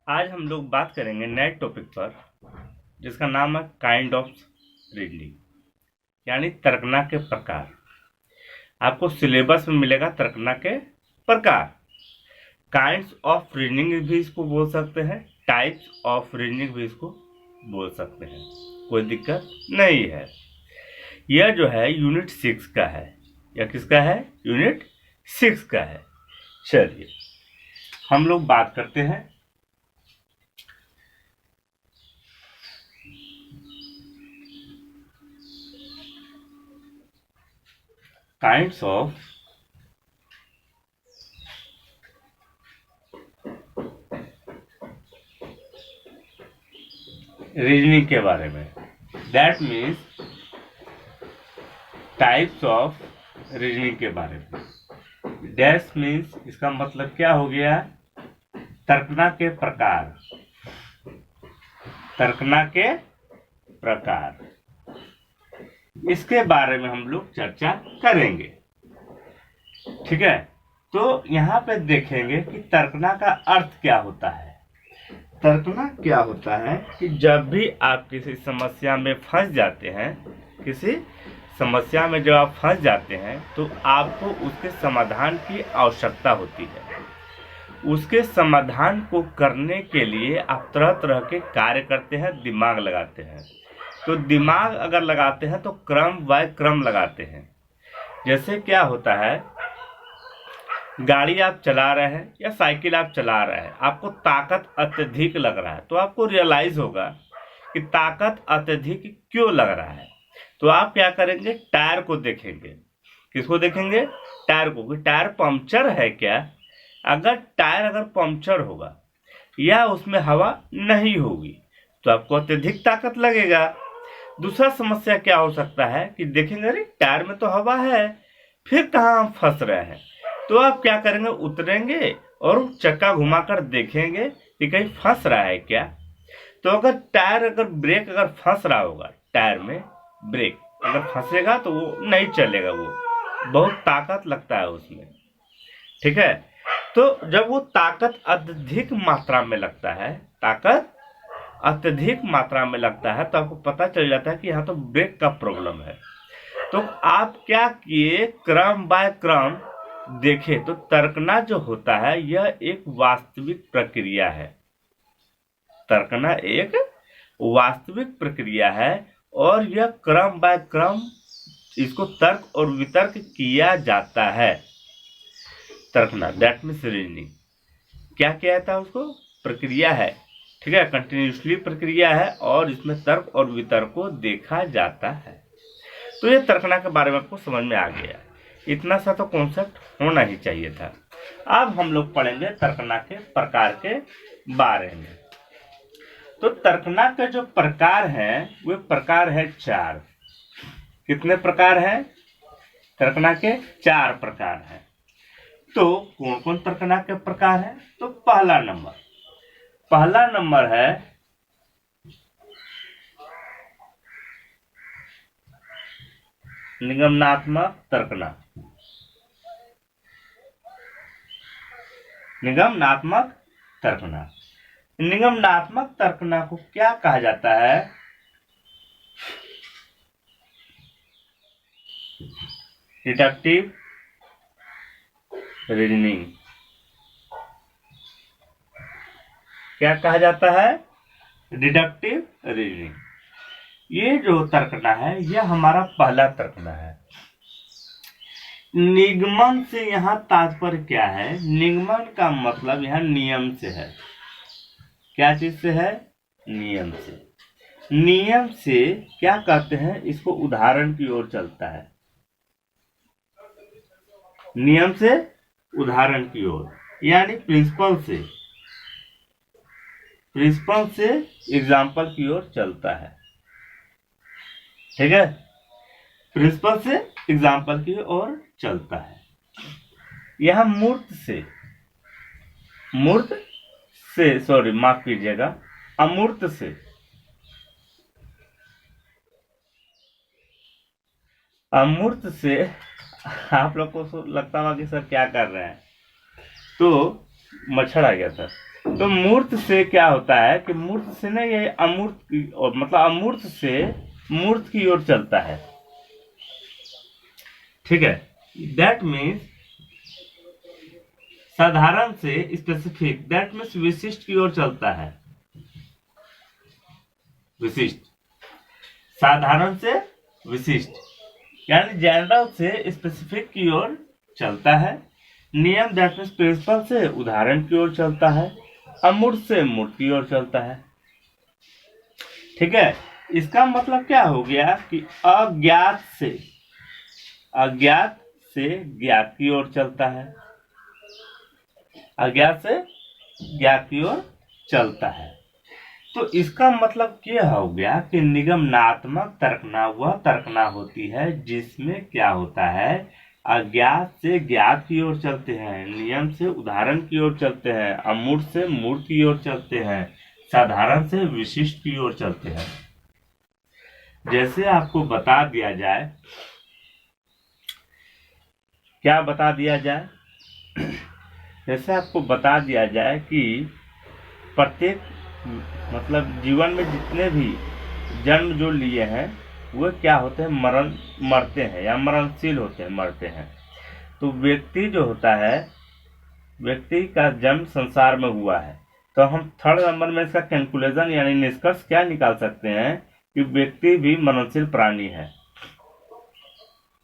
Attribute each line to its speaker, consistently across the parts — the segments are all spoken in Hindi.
Speaker 1: आज हम लोग बात करेंगे नए टॉपिक पर जिसका नाम है काइंड ऑफ रीजनिंग, यानी तर्कना के प्रकार। आपको सिलेबस में मिलेगा तर्कना के प्रकार। काइंड्स ऑफ रीजनिंग भी इसको बोल सकते हैं, टाइप्स ऑफ रीजनिंग भी इसको बोल सकते हैं, कोई दिक्कत नहीं है। यह जो है यूनिट 6 का है। यह किसका है? यूनिट 6 का है। चलिए हम लोग बात करते हैं काइंड्स ऑफ रीजनिंग के बारे में। That means types of reasoning के बारे में। डैश मीन्स इसका मतलब क्या हो गया? तर्कना के प्रकार। तर्कना के प्रकार, इसके बारे में हम लोग चर्चा करेंगे। ठीक है, तो यहाँ पे देखेंगे कि तर्कना का अर्थ क्या होता है। तर्कना क्या होता है कि जब भी आप किसी समस्या में फंस जाते हैं, किसी समस्या में जब आप फंस जाते हैं तो आपको उसके समाधान की आवश्यकता होती है। उसके समाधान को करने के लिए आप तरह तरह के कार्य करते हैं, दिमाग लगाते हैं। तो दिमाग अगर लगाते हैं तो क्रम बाय क्रम लगाते हैं। जैसे क्या होता है, गाड़ी आप चला रहे हैं या साइकिल आप चला रहे हैं, आपको ताकत अत्यधिक लग रहा है, तो आपको रियलाइज होगा कि ताकत अत्यधिक क्यों लग रहा है। तो आप क्या करेंगे? टायर को देखेंगे। किसको देखेंगे? टायर को। टायर पंक्चर है क्या? अगर टायर पंक्चर होगा या उसमें हवा नहीं होगी तो आपको अत्यधिक ताकत लगेगा। दूसरा समस्या क्या हो सकता है कि देखेंगे अरे टायर में तो हवा है, फिर कहाँ हम फंस रहे हैं। तो आप क्या करेंगे? उतरेंगे और चक्का घुमाकर देखेंगे कि कहीं फंस रहा है क्या। तो अगर टायर ब्रेक फंस रहा होगा, टायर में ब्रेक अगर फंसेगा तो वो नहीं चलेगा, वो बहुत ताकत लगता है उसमें। ठीक है, तो जब वो ताकत अत्यधिक मात्रा में लगता है, ताकत अत्यधिक मात्रा में लगता है, तो आपको पता चल जाता है कि यहाँ तो ब्रेक का प्रॉब्लम है। तो आप क्या किए? क्रम बाय क्रम देखे। तो तर्कना जो होता है यह एक वास्तविक प्रक्रिया है। तर्कना एक वास्तविक प्रक्रिया है और यह क्रम बाय क्रम इसको तर्क और वितर्क किया जाता है। तर्कना दैट मीन्स रीजनिंग क्या कहता है? उसको प्रक्रिया है। ठीक है, कंटिन्यूसली प्रक्रिया है और इसमें तर्क और वितर्क को देखा जाता है। तो ये तर्कना के बारे में आपको समझ में आ गया। इतना सा तो कॉन्सेप्ट होना ही चाहिए था। अब हम लोग पढ़ेंगे तर्कना के प्रकार के बारे में। तो तर्कना के जो प्रकार हैं वे प्रकार है 4। कितने प्रकार हैं? तर्कना के 4 प्रकार हैं। तो कौन कौन तर्कना के प्रकार है? तो पहला नंबर है निगमनात्मक तर्कना। निगमनात्मक तर्कना। निगमनात्मक तर्कना को क्या कहा जाता है? Deductive reasoning. क्या कहा जाता है? Deductive reasoning. ये जो तर्कना है यह हमारा पहला तर्कना है। निगमन से यहाँ तात्पर्य क्या है? निगमन का मतलब यहाँ नियम से है। क्या चीज से है? नियम से। नियम से क्या कहते हैं? इसको उदाहरण की ओर चलता है। नियम से उदाहरण की ओर, यानी प्रिंसिपल से एग्जाम्पल की ओर चलता है। ठीक है, प्रिंसिपल से एग्जाम्पल की ओर चलता है। यह मूर्त से सॉरी माफ कीजिएगा, अमूर्त से आप लोग को लगता होगा कि सर क्या कर रहे हैं, तो मच्छर आ गया था। तो मूर्त से क्या होता है कि मूर्त से ना ये अमूर्त मतलब अमूर्त से मूर्त की ओर चलता है। ठीक है, दैट मीन्स साधारण से स्पेसिफिक, दैट मीन्स विशिष्ट की ओर चलता है। विशिष्ट, साधारण से विशिष्ट, यानी जनरल से स्पेसिफिक की ओर चलता है। नियम दैट मीन्स प्रिंसिपल से उदाहरण की ओर चलता है। अमूर्त से मूर्त की ओर चलता है। ठीक है, इसका मतलब क्या हो गया कि अज्ञात से ज्ञात की ओर चलता है। अज्ञात से ज्ञात की ओर चलता है। तो इसका मतलब क्या हो गया कि निगमनात्मक तर्कना वह तर्कना होती है जिसमें क्या होता है, अज्ञात से ज्ञात की ओर चलते हैं, नियम से उदाहरण की ओर चलते हैं, अमूर्त से मूर्त की ओर चलते हैं, साधारण से विशिष्ट की ओर चलते हैं। जैसे आपको बता दिया जाए, क्या बता दिया जाए, जैसे आपको बता दिया जाए कि प्रत्येक मतलब जीवन में जितने भी जन्म जो लिए हैं वो क्या होते हैं, मरते हैं या मरणशील होते हैं, मरते हैं। तो व्यक्ति जो होता है, व्यक्ति का जन्म संसार में हुआ है, तो हम थर्ड नंबर में इसका कैलकुलेशन यानी निष्कर्ष क्या निकाल सकते हैं कि व्यक्ति भी मरणशील प्राणी है।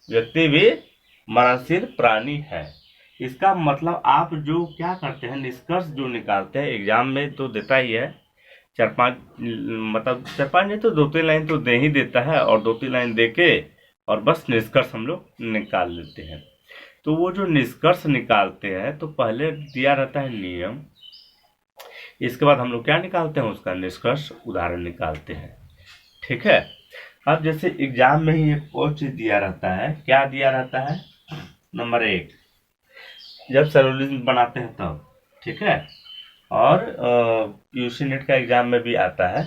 Speaker 1: व्यक्ति भी मरणशील प्राणी है। इसका मतलब आप जो क्या करते हैं, निष्कर्ष जो निकालते हैं, एग्जाम में तो देता ही है, चार पांच नहीं तो 2-3 लाइन तो दे ही देता है, और 2-3 लाइन दे के और बस निष्कर्ष हम लोग निकाल लेते हैं। तो वो जो निष्कर्ष निकालते हैं तो पहले दिया रहता है नियम, इसके बाद हम लोग क्या निकालते हैं, उसका निष्कर्ष उदाहरण निकालते हैं। ठीक है, अब जैसे एग्जाम में ही एक और चीज दिया रहता है, क्या दिया रहता है, नंबर 1 जब सैलोलिज्म बनाते हैं तब। ठीक है, और यूसी नेट का एग्जाम में भी आता है।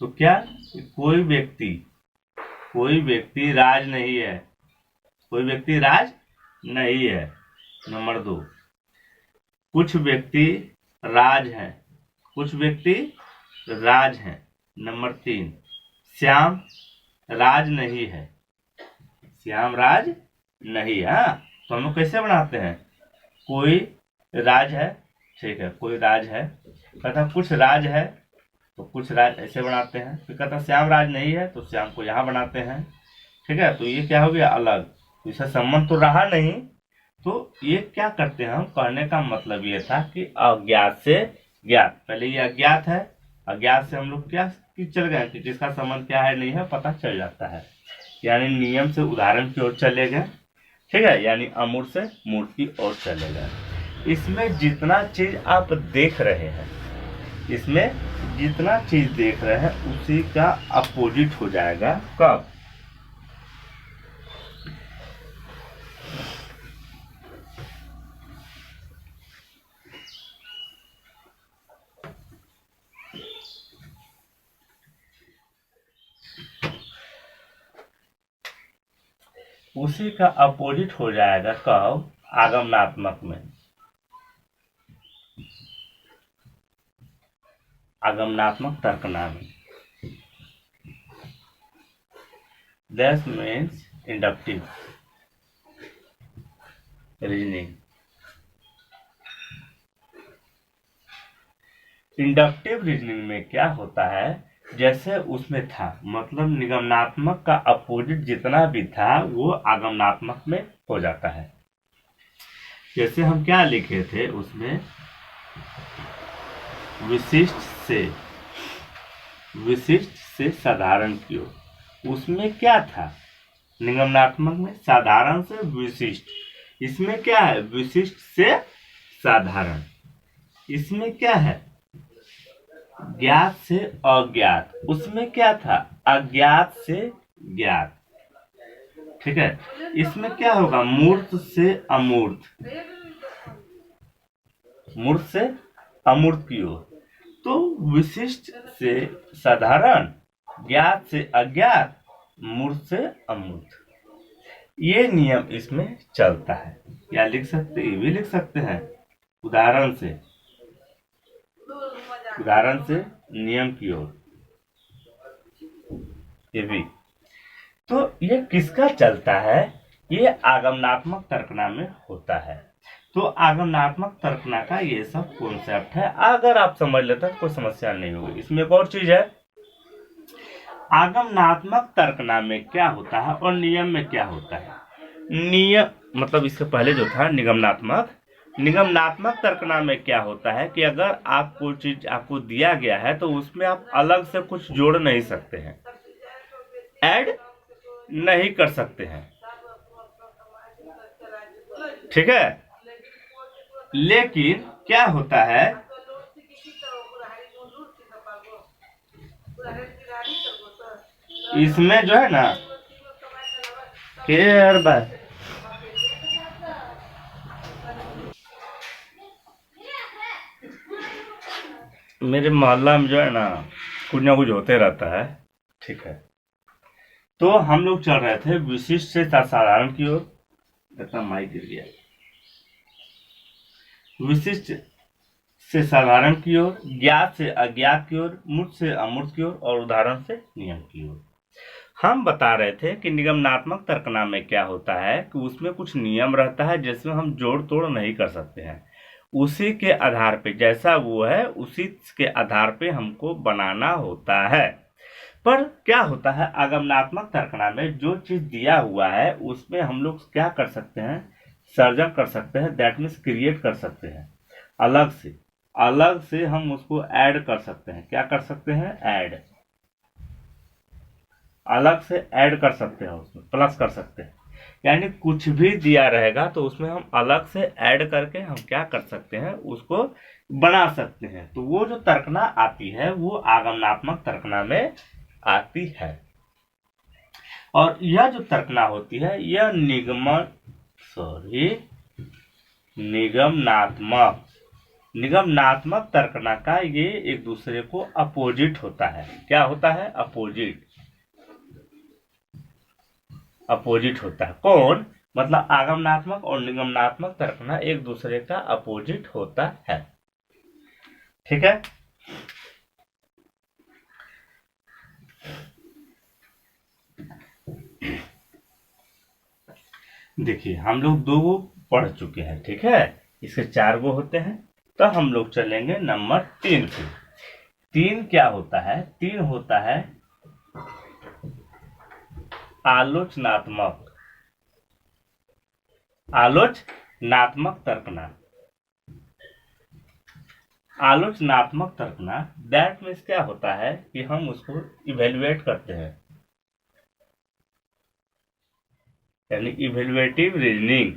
Speaker 1: तो क्या, कोई व्यक्ति राज नहीं है, कोई व्यक्ति राज नहीं है। नंबर 2, कुछ व्यक्ति राज है, कुछ व्यक्ति राज है। नंबर 3, श्याम राज नहीं है, श्याम राज नहीं है। तो हम लोग कैसे बनाते हैं, कोई राज है, ठीक है, कोई राज है, कहता कुछ राज है तो कुछ राज ऐसे बनाते हैं। फिर कहता श्याम राज नहीं है तो श्याम को यहाँ बनाते हैं। ठीक है, तो ये क्या हो गया, अलग, इसका संबंध तो रहा नहीं। तो ये क्या करते हैं, हम कहने का मतलब ये था कि अज्ञात से ज्ञात, पहले ये अज्ञात है, अज्ञात से हम लोग क्या चल गए कि जिसका संबंध क्या है नहीं है पता चल जाता है, यानी नियम से उदाहरण की ओर चले गए। ठीक है, यानी अमूर्त से मूर्त की ओर चले गए। इसमें जितना चीज आप देख रहे हैं, इसमें जितना चीज देख रहे हैं उसी का अपोजिट हो जाएगा कब, उसी का अपोजिट हो जाएगा कब, आगमनात्मक में। आगमनात्मक तर्कना में, that means inductive reasoning. Inductive reasoning में क्या होता है, जैसे उसमें था, मतलब निगमनात्मक का अपोजिट जितना भी था वो आगमनात्मक में हो जाता है। जैसे हम क्या लिखे थे उसमें, विशिष्ट से साधारण की ओर, उसमें क्या था, निगमनात्मक में साधारण से विशिष्ट, इसमें क्या है, विशिष्ट से साधारण। इसमें क्या है, ज्ञात से अज्ञात, उसमें क्या था, अज्ञात से ज्ञात। ठीक है, इसमें क्या होगा, मूर्त से अमूर्त, मूर्त से अमूर्त की ओर। तो विशिष्ट से साधारण, ज्ञात से अज्ञात, मूर्त से अमूर्त, ये नियम इसमें चलता है। या लिख सकते, ये भी लिख सकते हैं, उदाहरण से उदाहरण से नियम की ओर, ये भी। तो ये किसका चलता है? ये आगमनात्मक तर्कना में होता है। तो आगमनात्मक तर्कना का ये सब कॉन्सेप्ट है। अगर आप समझ लेते हैं तो कोई समस्या नहीं होगी। इसमें एक और चीज है, आगमनात्मक तर्कना में क्या होता है और नियम में क्या होता है। नियम मतलब इससे पहले जो था निगमनात्मक, निगमनात्मक तर्कना में क्या होता है कि अगर आप कोई चीज आपको दिया गया है तो उसमें आप अलग से कुछ जोड़ नहीं सकते हैं, ऐड नहीं कर सकते हैं, ठीक है। लेकिन क्या होता है, इसमें जो है ना केयर बाय, मेरे मोहल्ला में जो है ना कुछ होते रहता है, ठीक है। तो हम लोग चल रहे थे विशिष्ट से साधारण की ओर, इतना माइक गिर गया, विशिष्ट से साधारण की ओर, ज्ञात से अज्ञात की ओर, मूर्त से अमूर्त की ओर और उदाहरण से नियम की ओर। हम बता रहे थे कि निगमनात्मक तर्कना में क्या होता है कि उसमें कुछ नियम रहता है जिसमें हम जोड़ तोड़ नहीं कर सकते हैं, उसी के आधार पे जैसा वो है उसी के आधार पे हमको बनाना होता है। पर क्या होता है आगमनात्मक तर्कना में जो चीज दिया हुआ है उसमें हम लोग क्या कर सकते हैं, सर्जन कर सकते हैं, दैट मीन्स क्रिएट कर सकते हैं, अलग से हम उसको ऐड कर सकते हैं। क्या कर सकते हैं? ऐड, अलग से ऐड कर सकते हैं, उसमें प्लस कर सकते हैं। यानी कुछ भी दिया रहेगा तो उसमें हम अलग से ऐड करके हम क्या कर सकते हैं, उसको बना सकते हैं। तो वो जो तर्कना आती है वो आगमनात्मक तर्कना में आती है। और यह जो तर्कना होती है यह निगमनात्मक तर्कना का ये एक दूसरे को अपोजिट होता है। क्या होता है? अपोजिट होता है। कौन? मतलब आगमनात्मक और निगमनात्मक तर्कना एक दूसरे का अपोजिट होता है, ठीक है। देखिए हम लोग 2 गो पढ़ चुके हैं, ठीक है, इसके 4 गो होते हैं। तो हम लोग चलेंगे नंबर 3 पे। 3 क्या होता है? 3 होता है आलोचनात्मक तर्कना। आलोचनात्मक तर्कना दैट मीन्स क्या होता है कि हम उसको इवेल्युएट करते हैं, यानी इवेल्युएटिव रीजनिंग,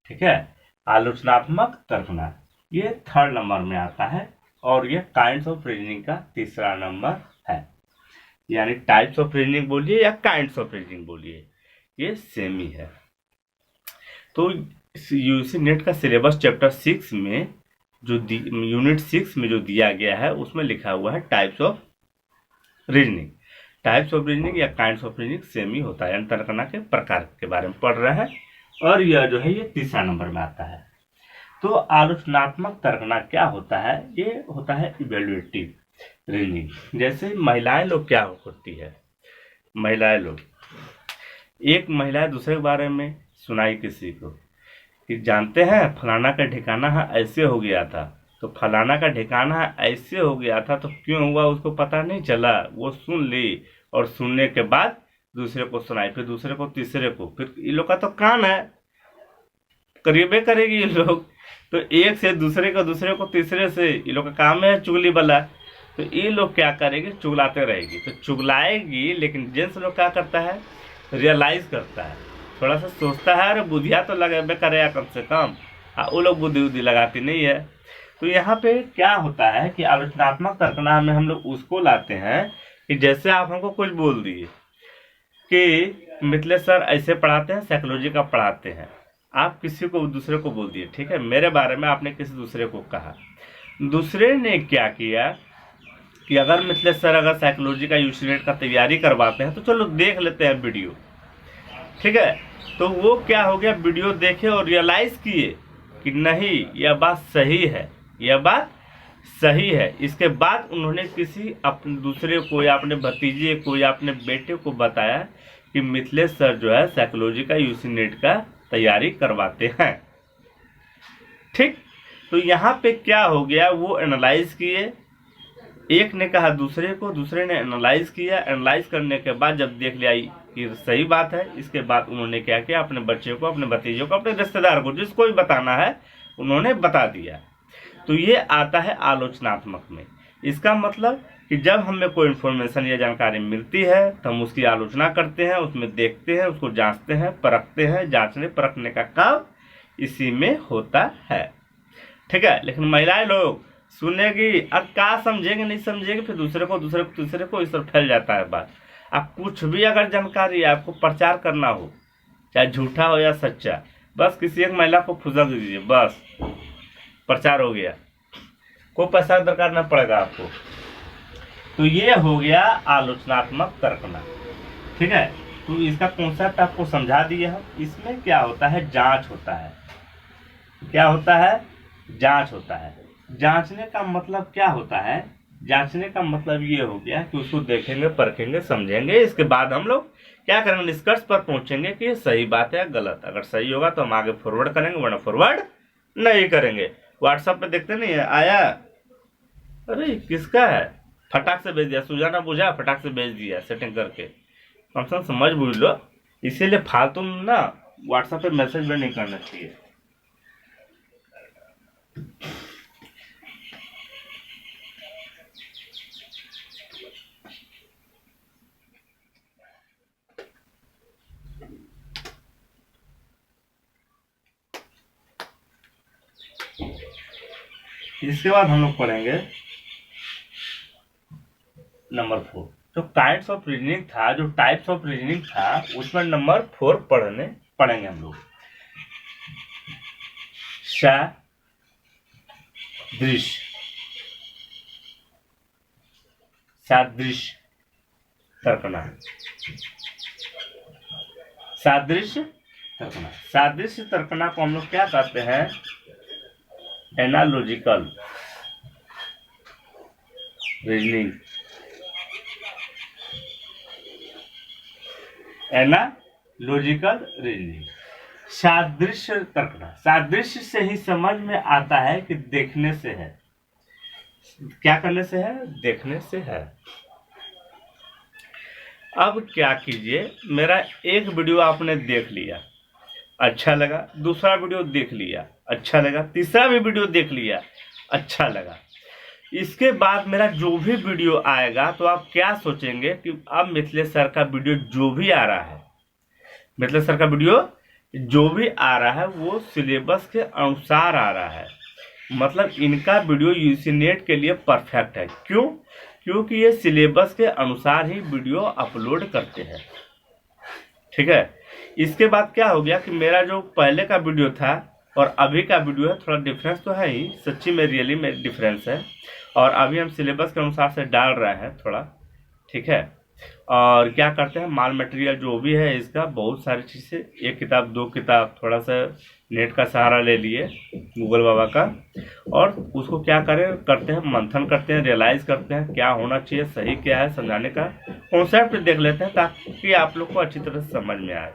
Speaker 1: ठीक है। आलोचनात्मक तर्कना ये 3rd नंबर में आता है और ये काइंड्स ऑफ रीजनिंग का 3रा नंबर है। यानी टाइप्स ऑफ रीजनिंग बोलिए या काइंड्स ऑफ रीजनिंग बोलिए, ये सेम ही है। तो यूसी नेट का सिलेबस चैप्टर 6 में जो यूनिट 6 में जो दिया गया है उसमें लिखा हुआ है types of reasoning. Types of reasoning या काइंड्स ऑफ रीजनिंग सेम ही होता है, यानी तर्कना के प्रकार के बारे में पढ़ रहे हैं। और यह जो है ये 3रा नंबर में आता है। तो आलोचनात्मक तर्कना क्या होता है? ये होता है इवेल्युएटिव रीजनिंग। जैसे महिलाएं लोग क्या होती है, महिलाएं लोग, एक महिला दूसरे के बारे में सुनाई किसी को कि जानते हैं फलाना का ठिकाना है ऐसे हो गया था, तो फलाना का ठिकाना ऐसे हो गया था तो क्यों हुआ उसको पता नहीं चला, वो सुन ली और सुनने के बाद दूसरे को सुनाई, फिर दूसरे को, तीसरे को, फिर इन लोग का तो काम है, करीबे करेगी ये लोग, तो एक से दूसरे को, दूसरे को तीसरे से, ये लोग का काम है चुगली वाला। तो ये लोग क्या करेगी? चुगलाते रहेगी, तो चुगलाएगी। लेकिन जेंट्स लोग क्या करता है? रियलाइज करता है, थोड़ा सा सोचता है, अरे बुद्धिया तो लगे करे कम से कम। वो लोग बुद्धि लगाती नहीं है। तो यहाँ पे क्या होता है कि आलोचनात्मक तर्कना में हम लोग उसको लाते हैं कि जैसे आप हमको कुछ बोल दिए कि मिथिलेश सर ऐसे पढ़ाते हैं, साइकोलॉजी का पढ़ाते हैं, आप किसी को दूसरे को बोल दिए, ठीक है, मेरे बारे में आपने किसी दूसरे को कहा। दूसरे ने क्या किया कि अगर मिथिलेश सर अगर साइकोलॉजी का यूसीनेट का तैयारी करवाते हैं तो चलो देख लेते हैं वीडियो, ठीक है। तो वो क्या हो गया, वीडियो देखे और रियलाइज किए कि नहीं यह बात सही है, यह बात सही है। इसके बाद उन्होंने किसी अपने दूसरे को या अपने भतीजे को या अपने बेटे को बताया कि मिथिलेश सर जो है साइकोलॉजी का यूसी नेट का तैयारी करवाते हैं। ठीक, तो यहाँ पे क्या हो गया, वो एनालाइज किए, एक ने कहा दूसरे को, दूसरे ने एनालाइज किया, एनालाइज करने के बाद जब देख लिया कि सही बात है, इसके बाद उन्होंने क्या किया, अपने बच्चे को, अपने भतीजों को, अपने रिश्तेदार को, जिसको भी बताना है उन्होंने बता दिया। तो ये आता है आलोचनात्मक में। इसका मतलब कि जब हमें कोई इन्फॉर्मेशन या जानकारी मिलती है तो हम उसकी आलोचना करते हैं, उसमें देखते हैं, उसको जांचते हैं, परखते हैं। जांचने परखने का काम इसी में होता है। ठीक है, लेकिन महिलाएं लोग सुनेगी, अब क्या समझेंगे नहीं समझेंगे, फिर दूसरे को इस तरह फैल जाता है बात। आप कुछ भी अगर जानकारी आपको प्रचार करना हो, चाहे झूठा हो या सच्चा, बस किसी एक महिला को फुसक दीजिए, बस प्रचार हो गया, कोई पैसा दरकार न पड़ेगा आपको। तो ये हो गया आलोचनात्मक तर्कना। ठीक है, तो इसका कॉन्सेप्ट आपको समझा दिए हम। इसमें क्या होता है, जांच होता है। क्या होता है, जांच होता है। जांचने का मतलब क्या होता है, जांचने का मतलब ये हो गया कि उसको देखेंगे, परखेंगे, समझेंगे, इसके बाद हम लोग क्या करेंगे, निष्कर्ष पर पहुंचेंगे कि ये सही बात है या गलत। अगर सही होगा तो हम आगे फॉरवर्ड करेंगे, वरना फॉरवर्ड नहीं करेंगे। व्हाट्सएप पे देखते नहीं है, आया, अरे किसका है, फटाक से भेज दिया, सुझाना बुझा, फटाक से भेज दिया सेटिंग करके। कम से कम समझ बुझ लो, इसीलिए फालतू ना व्हाट्सएप पे मैसेज भी नहीं करना चाहिए। इसके बाद हम लोग पढ़ेंगे नंबर 4। जो काइंड्स ऑफ रीजनिंग था, जो टाइप्स ऑफ रीजनिंग था, उसमें नंबर 4 पढ़ेंगे हम लोग। सादृश्य, सादृश्य तर्कना, सादृश्य तर्कना। सादृश्य तर्कना को हम लोग क्या कहते हैं, एनालॉजिकल रीजनिंग, एनालॉजिकल रीजनिंग। सादृश्य तर्कना, सादृश्य से ही समझ में आता है कि देखने से है। क्या करने से है, देखने से है। अब क्या कीजिए, मेरा एक वीडियो आपने देख लिया, अच्छा लगा, दूसरा वीडियो देख लिया, अच्छा लगा, तीसरा भी वीडियो देख लिया, अच्छा लगा। इसके बाद मेरा जो भी वीडियो आएगा तो आप क्या सोचेंगे कि अब मिथिलेश सर का वीडियो जो भी आ रहा है, मिथिलेश सर का वीडियो जो भी आ रहा है वो सिलेबस के अनुसार आ रहा है। मतलब इनका वीडियो यूसी नेट के लिए परफेक्ट है। क्यों? क्योंकि ये सिलेबस के अनुसार ही वीडियो अपलोड करते हैं। ठीक है, इसके बाद क्या हो गया कि मेरा जो पहले का वीडियो था और अभी का वीडियो है, थोड़ा डिफरेंस तो है ही, सच्ची में रियली में डिफरेंस है। और अभी हम सिलेबस के अनुसार से डाल रहे हैं थोड़ा। ठीक है, और क्या करते हैं, माल मटेरियल जो भी है इसका, बहुत सारी चीज़ें, एक किताब, दो किताब, थोड़ा सा नेट का सहारा ले लिए, गूगल बाबा का, और उसको क्या करते हैं, मंथन करते हैं, रियलाइज करते हैं क्या होना चाहिए, सही क्या है, समझाने का कॉन्सेप्ट देख लेते हैं ताकि आप लोग को अच्छी तरह से समझ में आए।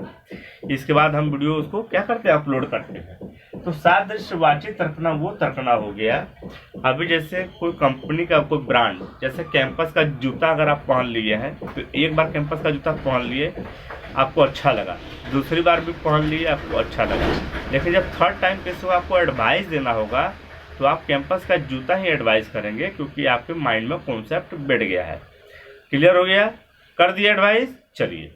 Speaker 1: इसके बाद हम वीडियो उसको क्या करते हैं, अपलोड करते हैं। तो सादृश्यवाची तर्कना वो तर्कना हो गया। अभी जैसे कोई कंपनी का कोई ब्रांड, जैसे कैंपस का जूता अगर आप पहन लिए हैं तो एक बार कैंपस का जूता पहन लिए, आपको अच्छा लगा, दूसरी बार भी पहन लिए, आपको अच्छा लगा, लेकिन जब थर्ड टाइम किसी को आपको एडवाइस देना होगा तो आप कैंपस का जूता ही एडवाइस करेंगे, क्योंकि आपके माइंड में कॉन्सेप्ट बैठ गया है। क्लियर हो गया, कर दिया एडवाइस। चलिए,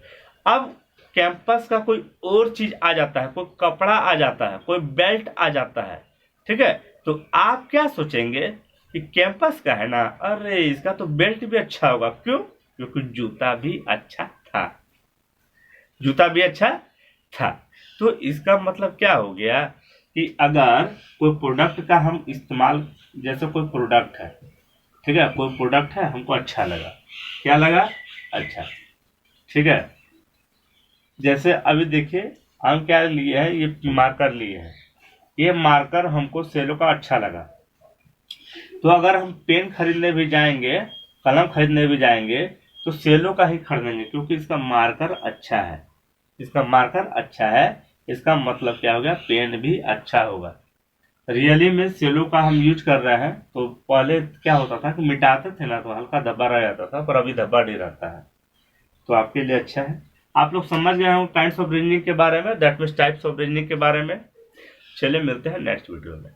Speaker 1: अब कैंपस का कोई और चीज आ जाता है, कोई कपड़ा आ जाता है, कोई बेल्ट आ जाता है। ठीक है, तो आप क्या सोचेंगे कि कैंपस का है ना, अरे इसका तो बेल्ट भी अच्छा होगा। क्यों? क्योंकि जूता भी अच्छा था, जूता भी अच्छा था। तो इसका मतलब क्या हो गया कि अगर कोई प्रोडक्ट का हम इस्तेमाल, जैसे कोई प्रोडक्ट है, ठीक है, कोई प्रोडक्ट है, हमको अच्छा लगा, क्या लगा, अच्छा। ठीक है, जैसे अभी देखिए हम क्या लिए हैं, ये मार्कर लिए हैं, ये मार्कर हमको सेलो का अच्छा लगा। तो अगर हम पेन खरीदने भी जाएंगे, कलम खरीदने भी जाएंगे, तो सेलो का ही खरीदेंगे, क्योंकि इसका मार्कर अच्छा है। इसका मार्कर अच्छा है, इसका मतलब क्या हो गया, पेन भी अच्छा होगा। रियली में सेलो का हम यूज कर रहे हैं। तो पहले क्या होता था कि मिटाते थे ना, तो हल्का धब्बा रह जाता था, पर अभी धब्बा नहीं रहता है। तो आपके लिए अच्छा है। आप लोग समझ गए हो काइंड्स ऑफ रीजनिंग के बारे में, that means types of reasoning के बारे में। चलिए मिलते हैं नेक्स्ट वीडियो में।